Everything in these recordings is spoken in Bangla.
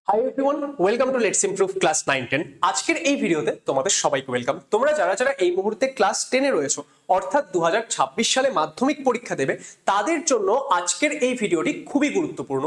Hi everyone, welcome to let's improve class 9-10। আজকের এই ভিডিওতে তোমাদের সবাইকে ওয়েলকাম। তোমরা যারা যারা এই মুহূর্তে ক্লাস 10-এ রয়েছো, অর্থাৎ 2026 সালে মাধ্যমিক পরীক্ষা দেবে, তাদের জন্য আজকের এই ভিডিওটি খুবই গুরুত্বপূর্ণ।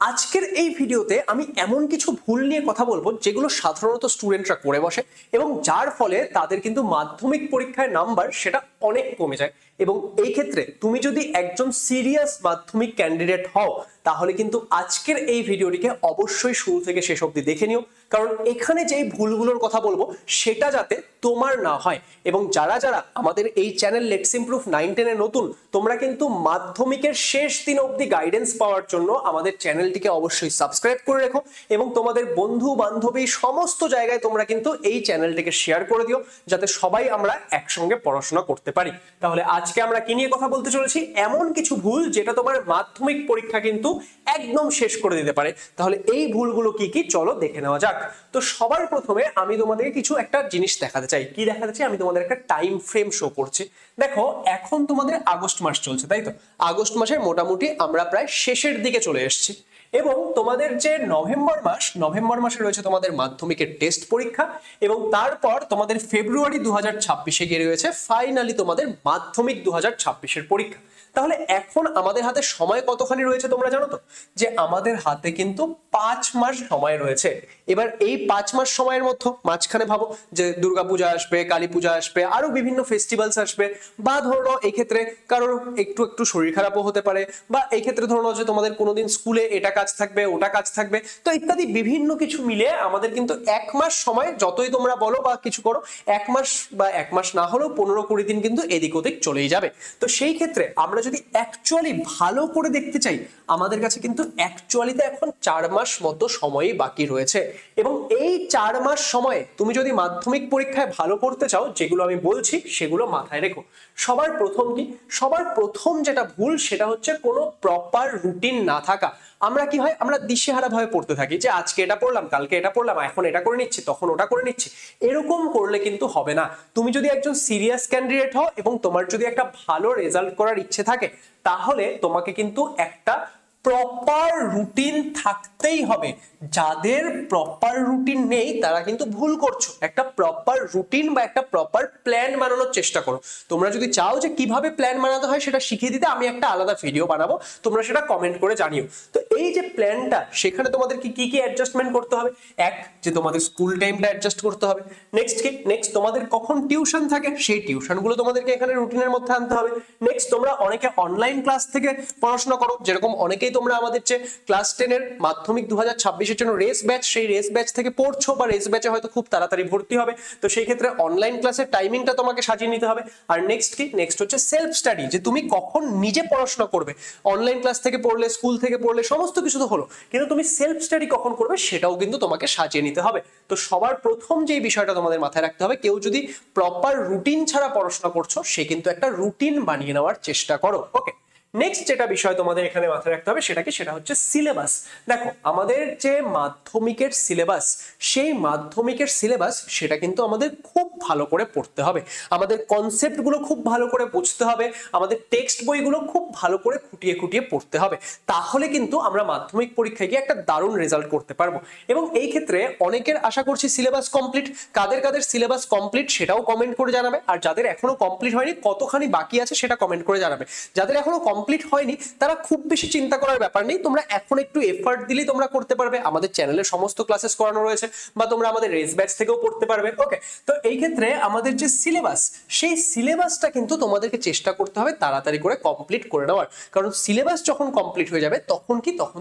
আজকের এই ভিডিওতে আমি এমন কিছু ভুল নিয়ে কথা বলবো যেগুলো সাধারণত স্টুডেন্টরা করে বসে এবং যার ফলে তাদের কিন্তু মাধ্যমিক পরীক্ষায় নাম্বার সেটা অনেক কমে যায়। এবং এই ক্ষেত্রে তুমি যদি একজন সিরিয়াস মাধ্যমিক ক্যান্ডিডেট হও, তাহলে কিন্তু আজকের এই ভিডিওটিকে অবশ্যই শুরু থেকে শেষ অবধি দেখে নিও, কারণ এখানে যেই ভুলগুলোর কথা বলবো সেটা যাতে তোমার না হয়। এবং যারা যারা আমাদের এই চ্যানেল লেটস ইমপ্রুভ 9-10-এ নতুন, তোমরা কিন্তু মাধ্যমিকের শেষ দিন অবধি গাইডেন্স পাওয়ার জন্য আমাদের চ্যানেলটিকে অবশ্যই সাবস্ক্রাইব করে রেখো এবং তোমাদের বন্ধু বান্ধবী সমস্ত জায়গায় তোমরা কিন্তু এই চ্যানেলটিকে শেয়ার করে দিও, যাতে সবাই আমরা একসঙ্গে পড়াশোনা করতে পারি। তাহলে আজকে আমরা কি নিয়ে কথা বলতে চলেছি? এমন কিছু ভুল যেটা তোমার মাধ্যমিক পরীক্ষা কিন্তু একদম শেষ করে দিতে পারে। তাহলে এই ভুলগুলো কি কি, চলো দেখে নেওয়া যাক। তো সবার প্রথমে আমি তোমাদেরকে কিছু একটা জিনিস দেখাতে চাই। কি দেখাতে চাই? আমি তোমাদের একটা টাইম ফ্রেম শো করছি। দেখো, এখন তোমাদের আগস্ট মাস চলছে, তাই তো? আগস্ট মাসের মোটামুটি আমরা প্রায় শেষের দিকে চলে এসেছি এবং তোমাদের যে নভেম্বর মাসে রয়েছে তোমাদের মাধ্যমিকের টেস্ট পরীক্ষা এবং তারপর তোমাদের ফেব্রুয়ারি 2026-এ গিয়ে রয়েছে ফাইনালি তোমাদের মাধ্যমিক 2026-এর পরীক্ষা। তাহলে এখন আমাদের হাতে সময় কতখানি রয়েছে তোমরা জানো তো? যে আমাদের হাতে কিন্তু 5 মাস সময় রয়েছে। এবার এই 5 মাস সময়ের মধ্যে মাঝখানে ভাবো যে দুর্গাপূজা আসবে, কালী পূজা আসবে, আরো বিভিন্ন ফেস্টিভ্যালস আসবে, বা ধরো এই ক্ষেত্রে কারোর একটু একটু শরীর খারাপও হতে পারে, বা এই ক্ষেত্রে ধরো যে তোমাদের কোনোদিন স্কুলে এটা কাজ থাকবে, ওটা কাজ থাকবে, তো ইত্যাদি বিভিন্ন কিছু মিলে আমাদের কিন্তু 1 মাস সময়, যতই তোমরা বলো বা কিছু করো, 1 মাস বা 1 মাস না হলেও 15-20 দিন কিন্তু এদিক ওদিক চলেই যাবে। তো সেই ক্ষেত্রে আমরা যদি অ্যাকচুয়ালি ভালো করে দেখতে চাই, আমাদের কাছে কিন্তু অ্যাকচুয়ালিতে এখন 4 মাস মতো সময়ই বাকি রয়েছে। এবং এই 4 মাস সময়ে তুমি যদি মাধ্যমিক পরীক্ষায় ভালো করতে চাও, যেগুলো আমি বলছি সেগুলো মাথায় রেখো। সবার প্রথম যেটা ভুল সেটা হচ্ছে কোনো প্রপার রুটিন না থাকা। আমরা কি হয়, আমরা দিশেহারা ভাবে পড়তে থাকি, যে আজকে এটা পড়লাম, কালকে এটা পড়লাম, এখন এটা করে নিচ্ছি, তখন ওটা করে নিচ্ছি। এরকম করলে কিন্তু হবে না। তুমি যদি একজন সিরিয়াস ক্যান্ডিডেট হও এবং তোমার যদি একটা ভালো রেজাল্ট করার ইচ্ছে থাকে, তাহলে তোমাকে কিন্তু একটা প্রপার রুটিন থাকতেই হবে। যাদের প্রপার রুটিন নেই তারা কিন্তু ভুল করছো। একটা প্রপার রুটিন বা একটা প্রপার প্ল্যান বানানোর চেষ্টা করো। তোমরা যদি চাও যে কিভাবে প্ল্যান বানাতে হয় সেটা শিখিয়ে দিতে, আমি একটা আলাদা ভিডিও বানাবো, তোমরা সেটা কমেন্ট করে জানিও। তো এই যে প্ল্যানটা, সেখানে তোমাদের কি কি অ্যাডজাস্টমেন্ট করতে হবে? এক, যে তোমাদের স্কুল টাইমটা অ্যাডজাস্ট করতে হবে। নেক্সট তোমাদের কখন টিউশন থাকে, সেই টিউশনগুলো তোমাদেরকে এখানে রুটিনের মধ্যে আনতে হবে। নেক্সট, তোমরা অনেকে অনলাইন ক্লাস থেকে পড়াশোনা করো, যেরকম অনেকেই তোমরা আমাদের যে ক্লাস 10-এর মাধ্যমিক 2026-এর জন্য রেস ব্যাচ, সেই রেস ব্যাচ থেকে পড়ছো, বা রেস ব্যাচে হয়তো খুব তাড়াতাড়ি ভর্তি হবে। তো সেই ক্ষেত্রে অনলাইন ক্লাসের টাইমিংটা তোমাকে সাজিয়ে নিতে হবে। আর নেক্সট হচ্ছে সেলফ স্টাডি, যে তুমি কখন নিজে পড়াশোনা করবে। অনলাইন ক্লাস থেকে পড়লে, স্কুল থেকে পড়লে, সমস্ত কিছু তো হলো, কিন্তু তুমি সেলফ স্টাডি কখন করবে সেটাও কিন্তু তোমাকে সাজিয়ে নিতে হবে। তো সবার প্রথম যে বিষয়টা তোমাদের মাথায় রাখতে হবে, কেউ যদি প্রপার রুটিন ছাড়া পড়াশোনা করছো, সে কিন্তু একটা রুটিন বানিয়ে নেওয়ার চেষ্টা করো। ওকে, নেক্সট যেটা বিষয় তোমাদের এখানে মাথায় রাখতে হবে সেটা কি, সেটা হচ্ছে সিলেবাস। দেখো, আমাদের যে মাধ্যমিকের সিলেবাস, সেই মাধ্যমিকের সিলেবাস সেটা কিন্তু আমাদের খুব ভালো করে পড়তে হবে। আমাদের কনসেপ্টগুলো খুব ভালো করে বুঝতে হবে, আমাদের টেক্সট বইগুলো খুব ভালো করে খুঁটিয়ে খুঁটিয়ে পড়তে হবে। তাহলে কিন্তু আমরা মাধ্যমিক পরীক্ষায় গিয়ে একটা দারুণ রেজাল্ট করতে পারবো। এবং এই ক্ষেত্রে অনেকের আশা করছি সিলেবাস কমপ্লিট। কাদের কাদের সিলেবাস কমপ্লিট সেটাও কমেন্ট করে জানাবে, আর যাদের এখনো কমপ্লিট হয়নি, কতখানি বাকি আছে সেটা কমেন্ট করে জানাবে। যাদের এখনো কমপ্লিট হয়নি তারা খুব বেশি চিন্তা করার ব্যাপার নেই, তোমরা এখন একটু এফর্ট দিলেই তোমরা করতে পারবে। আমাদের চ্যানেলে সমস্ত ক্লাসেস করানো রয়েছে, বা তোমরা আমাদের রেস ব্যাচ থেকেও পড়তে পারবে। ওকে, তো এই ক্ষেত্রে আমাদের যে সিলেবাস, সেই সিলেবাসটা কিন্তু তোমাদেরকে চেষ্টা করতে হবে তাড়াতাড়ি করে কমপ্লিট করে নেওয়ার। কারণ সিলেবাস যখন কমপ্লিট হয়ে যাবে, তখন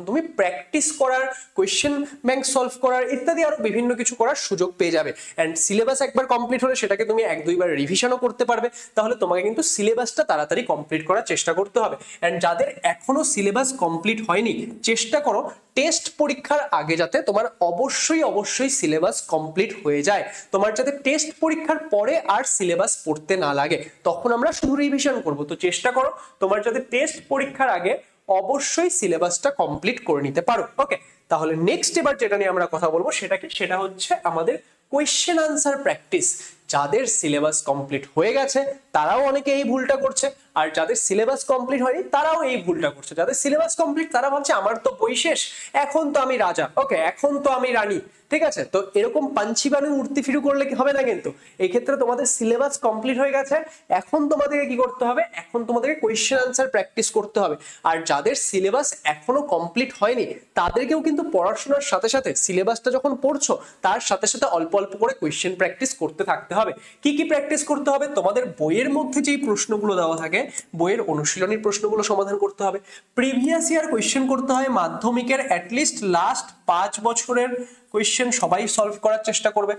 তুমি প্র্যাকটিস করার, কোয়েশ্চেন ব্যাংক সলভ করার ইত্যাদি আরো বিভিন্ন কিছু করার সুযোগ পেয়ে যাবে। এন্ড সিলেবাস একবার কমপ্লিট হলে সেটাকে তুমি 1-2 বার রিভিশনও করতে পারবে। তাহলে তোমাকে কিন্তু সিলেবাসটা তাড়াতাড়ি কমপ্লিট করার চেষ্টা করতে হবে। এন্ড যাদের এখনো সিলেবাস কমপ্লিট হয়নি, চেষ্টা করো টেস্ট পরীক্ষার আগে যাতে তোমার অবশ্যই সিলেবাস কমপ্লিট হয়ে যায়। তোমার যাতে টেস্ট পরীক্ষার পরে আর সিলেবাস পড়তে না লাগে, তখন আমরা শুধু রিভিশন করব। তো চেষ্টা করো তোমার যাতে টেস্ট পরীক্ষার আগে অবশ্যই সিলেবাসটা কমপ্লিট করে নিতে পারো। ওকে, তাহলে নেক্সট এবার যেটা নিয়ে আমরা কথা বলবো সেটা কি, সেটা হচ্ছে আমাদের কোয়েশ্চেন আনসার প্র্যাকটিস। যাদের সিলেবাস কমপ্লিট হয়ে গেছে তারাও অনেকে এই ভুলটা করছে, আর যাদের সিলেবাস কমপ্লিট হয়নি তারাও এই ভুলটা করছে। যাদের সিলেবাস কমপ্লিট তারা ভাবছে আমার তো বই শেষ, এখন তো আমি রাজা, ওকে এখন তো আমি রানী, ঠিক আছে। তো এরকম পাঞ্চি বানু মূর্তি ফিরু করলে কি হবে না, কিন্তু এই ক্ষেত্রে তোমাদের সিলেবাস কমপ্লিট হয়ে গেছে, এখন তোমাদেরকে কি করতে হবে, এখন তোমাদেরকে কোয়েশ্চেন আনসার প্র্যাকটিস করতে হবে। আর যাদের সিলেবাস এখনো কমপ্লিট হয়নি তাদেরকেও কিন্তু পড়াশোনার সাথে সাথে সিলেবাসটা যখন পড়ছো তার সাথে সাথে অল্প অল্প করে কোয়েশ্চেন প্র্যাকটিস করতে থাকতে হবে। কি কি প্র্যাকটিস করতে হবে, তোমাদের বইয়ের মধ্যে যেই প্রশ্নগুলো দেওয়া থাকে বইয়ের অনুশীলনীর প্রশ্নগুলো সমাধান করতে হবে, প্রিভিয়াস ইয়ার কোয়েশ্চেন করতে হয়, মাধ্যমিকের অ্যাটলিস্ট লাস্ট 5 বছরের কোয়েশ্চেন সবাই সলভ করার চেষ্টা করবে।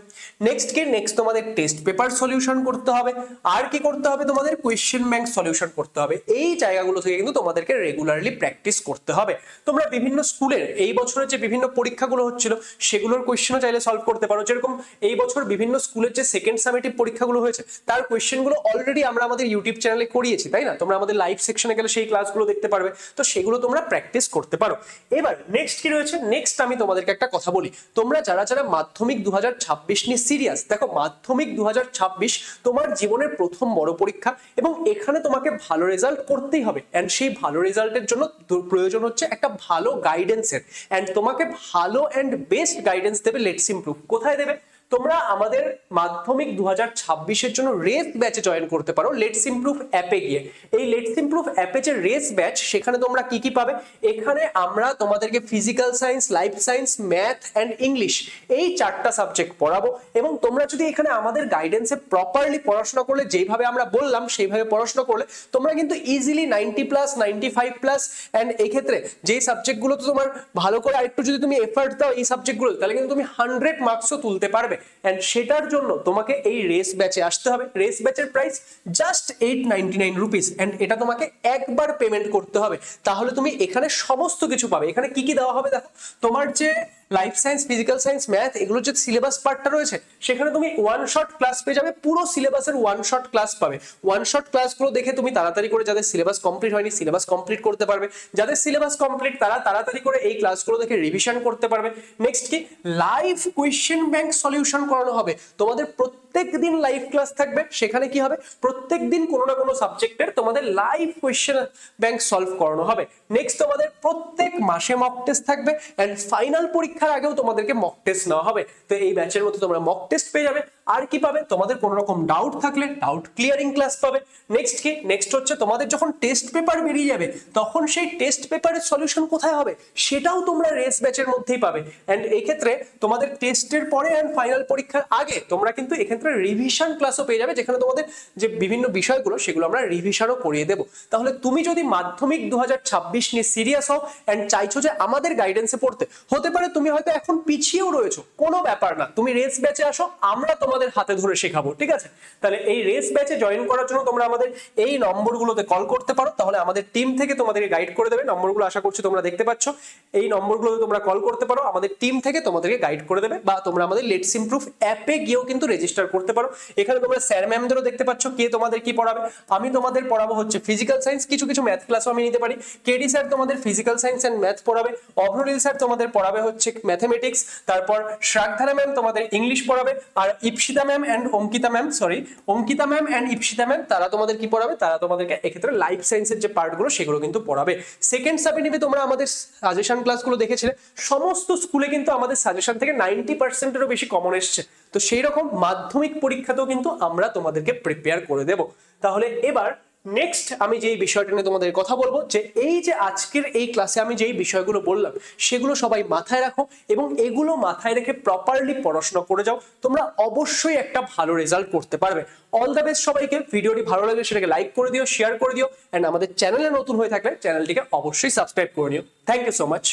নেক্সট তোমাদের টেস্ট পেপার সলিউশন করতে হবে, আর কি করতে হবে, তোমাদের কোয়েশ্চেন ব্যাংক সলিউশন করতে হবে। এই জায়গাগুলো থেকে কিন্তু তোমাদেরকে রেগুলারলি প্র্যাকটিস করতে হবে। তোমরা বিভিন্ন স্কুলের এই বছরের যে বিভিন্ন পরীক্ষাগুলো হচ্ছিল সেগুলোর কোয়েশ্চেনও চাইলে সলভ করতে পারো। যেরকম এই বছর বিভিন্ন স্কুলের যে সেকেন্ড সামেটিভ পরীক্ষাগুলো হয়েছে তার কোয়েশ্চেনগুলো অলরেডি আমরা আমাদের ইউটিউব চ্যানেলে করিয়েছি, তাই না? তোমরা আমাদের লাইভ সেকশনে গেলে সেই ক্লাসগুলো দেখতে পারবে, তো সেগুলো তোমরা প্র্যাকটিস করতে পারো। এবার নেক্সট কি রয়েছে, নেক্সট আমি তোমাদেরকে একটা কথা বলি, তোমরা যারা যারা মাধ্যমিক 2026 নিয়ে সিরিয়াস, দেখো মাধ্যমিক 2026 তোমার জীবনের প্রথম বড় পরীক্ষা এবং এখানে তোমাকে ভালো রেজাল্ট করতেই হবে। এন্ড সেই ভালো রেজাল্টের জন্য প্রয়োজন হচ্ছে একটা ভালো গাইডেন্সের, এন্ড তোমাকে ভালো এন্ড বেস্ট গাইডেন্স দেবে লেটস ইমপ্রুভ। কোথায় দেবে, তোমরা আমাদের মাধ্যমিক 2026 জন্য রেস ব্যাচে জয়েন করতে পারো লেটস ইমপ্রুভ অ্যাপে গিয়ে। এই লেটস ইমপ্রুভ অ্যাপে যে রেস ব্যাচ, সেখানে তোমরা কি কি পাবে, এখানে আমরা তোমাদেরকে physical science, life science, math and English এই 4টা সাবজেক্ট পড়াবো। এবং তোমরা যদি এখানে আমাদের গাইডেন্সে প্রপারলি পড়াশোনা করলে, যেভাবে আমরা বললাম সেইভাবে পড়াশোনা করলে তোমরা কিন্তু ইজিলি 90+, 95+, অ্যান্ড এই ক্ষেত্রে যেই সাবজেক্টগুলো তো তোমার ভালো করে আরেকটু যদি তুমি এফর্ট দাও এই সাবজেক্টগুলো, তাহলে কিন্তু তুমি 100 মার্কসও তুলতে পারবে। এন্ড সেটার জন্য তোমাকে এই রেস ব্যাচে আসতে হবে। রেস ব্যাচের প্রাইস জাস্ট 899 রুপিস, এন্ড এটা তোমাকে একবার পেমেন্ট করতে হবে, তাহলে তুমি এখানে সমস্ত কিছু পাবে। এখানে কি কি দেওয়া হবে দেখো, তোমার যে life science, physical science, math এগুলোর যে সিলেবাস পার্টটা রয়েছে সেখানে তুমি ওয়ান শট ক্লাস পেয়ে যাবে, পুরো সিলেবাসের ওয়ান শট ক্লাস পাবে। ওয়ান শট ক্লাসগুলো দেখে তুমি তাড়াতাড়ি করে, যাদের সিলেবাস কমপ্লিট হয়নি সিলেবাস কমপ্লিট করতে পারবে, যাদের সিলেবাস কমপ্লিট তারা তাড়াতাড়ি করে এই ক্লাসগুলো দেখে রিভিশন করতে পারবে। নেক্সট কি, লাইভ কোয়েশ্চেন ব্যাংক সলিউশন করানো হবে। তোমাদের প্রত্যেক দিন লাইভ ক্লাস থাকবে, সেখানে কি হবে, প্রত্যেক দিন কোনো না কোনো সাবজেক্টের তোমাদের লাইভ কোয়েশ্চেন ব্যাংক সলভ করানো হবে। নেক্সট তোমাদের প্রত্যেক মাসে মক টেস্ট থাকবে, এন্ড ফাইনাল পরীক্ষার আগেও তোমাদেরকে মক টেস্ট নেওয়া হবে। তো এই ব্যাচের মধ্যে তোমরা মক টেস্ট পেয়ে যাবে। আর কি পাবে, তোমাদের কোনো রকম ডাউট থাকলে ডাউট ক্লিয়ারিং ক্লাস পাবে। নেক্সট কি, নেক্সট হচ্ছে তোমাদের যখন টেস্ট পেপার বেরিয়ে যাবে তখন সেই টেস্ট পেপারের সলিউশন কোথায় হবে সেটাও তোমরা রেস ব্যাচের মধ্যেই পাবে। এন্ড এই ক্ষেত্রে তোমাদের টেস্টের পরে এন্ড ফাইনাল পরীক্ষার আগে তোমরা কিন্তু এক্ষেত্রে রিভিশন ক্লাসও পেয়ে যাবে, যেখানে তোমাদের যে বিভিন্ন বিষয়গুলো সেগুলো আমরা রিভিশনও করিয়ে দেবো। তাহলে তুমি যদি মাধ্যমিক 2026 নিয়ে সিরিয়াস হও এন্ড চাইছো যে আমাদের গাইডেন্সে পড়তে, হতে পারে তুমি হয়তো এখন পিছিয়েও রয়েছো, কোনো ব্যাপার না, তুমি রেস ব্যাচে আসো, আমরা তোমাদের হাতে ধরে শেখাবো, ঠিক আছে? তাহলে এই রেস ব্যাচে জয়েন করার জন্য তোমরা আমাদের এই নম্বরগুলোতে কল করতে পারো, তাহলে আমাদের টিম থেকে তোমাদেরকে গাইড করে দেবে। নম্বরগুলো আশা করছি তোমরা দেখতে পাচ্ছ, এই নম্বরগুলোতে তোমরা কল করতে পারো, আমাদের টিম থেকে তোমাদেরকে গাইড করে দেবে। বা তোমরা আমাদের লেটস ইমপ্রুভ অ্যাপে গিয়েও কিন্তু রেজিস্টার করতে পারো। এখানে তোমরা স্যার ম্যামদেরও দেখতে পাচ্ছ কে তোমাদের কি পড়াবে। আমি তোমাদের পড়াবো হচ্ছে ফিজিক্যাল সায়েন্স, কিছু কিছু ম্যাথ ক্লাসও আমি নিতে পারি। কেডি স্যার তোমাদের ফিজিক্যাল সায়েন্স এন্ড ম্যাথ পড়াবে, অভ্রনীল স্যার তোমাদের পড়াবে হচ্ছে ম্যাথমেটিক্স, তারপর শ্রাগধারা ম্যাম তোমাদের ইংলিশ পড়াবে, আর Ipsita ma'am and Ankita ma'am and Ipsita ma'am তারা তোমাদের কি পড়াবে, তারা তোমাদেরকে এক্ষেত্রে লাইফ সায়েন্সের যে পার্টগুলো সেগুলো কিন্তু পড়াবে। সেকেন্ড সাবজেক্টে তোমরা আমাদের সাজেশন ক্লাসগুলো দেখেছিলে, সমস্ত স্কুলে কিন্তু আমাদের সাজেশন থেকে 90%-এরও বেশি কমন এসছে। তো সেই রকম মাধ্যমিক পরীক্ষাতেও কিন্তু আমরা তোমাদেরকে প্রিপেয়ার করে দেব। তাহলে এবার নেক্সট আমি যেই বিষয়টা নিয়ে তোমাদের কথা বলবো, যে এই যে আজকের এই ক্লাসে আমি যেই বিষয়গুলো বললাম সেগুলো সবাই মাথায় রাখো এবং এগুলো মাথায় রেখে প্রপারলি পড়াশোনা করে যাও, তোমরা অবশ্যই একটা ভালো রেজাল্ট করতে পারবে। অল দ্য বেস্ট সবাইকে। ভিডিওটি ভালো লাগলে সেটাকে লাইক করে দিও, শেয়ার করে দিও, এন্ড আমাদের চ্যানেলে নতুন হয়ে থাকলে চ্যানেলটিকে অবশ্যই সাবস্ক্রাইব করে নিও। Thank you so much.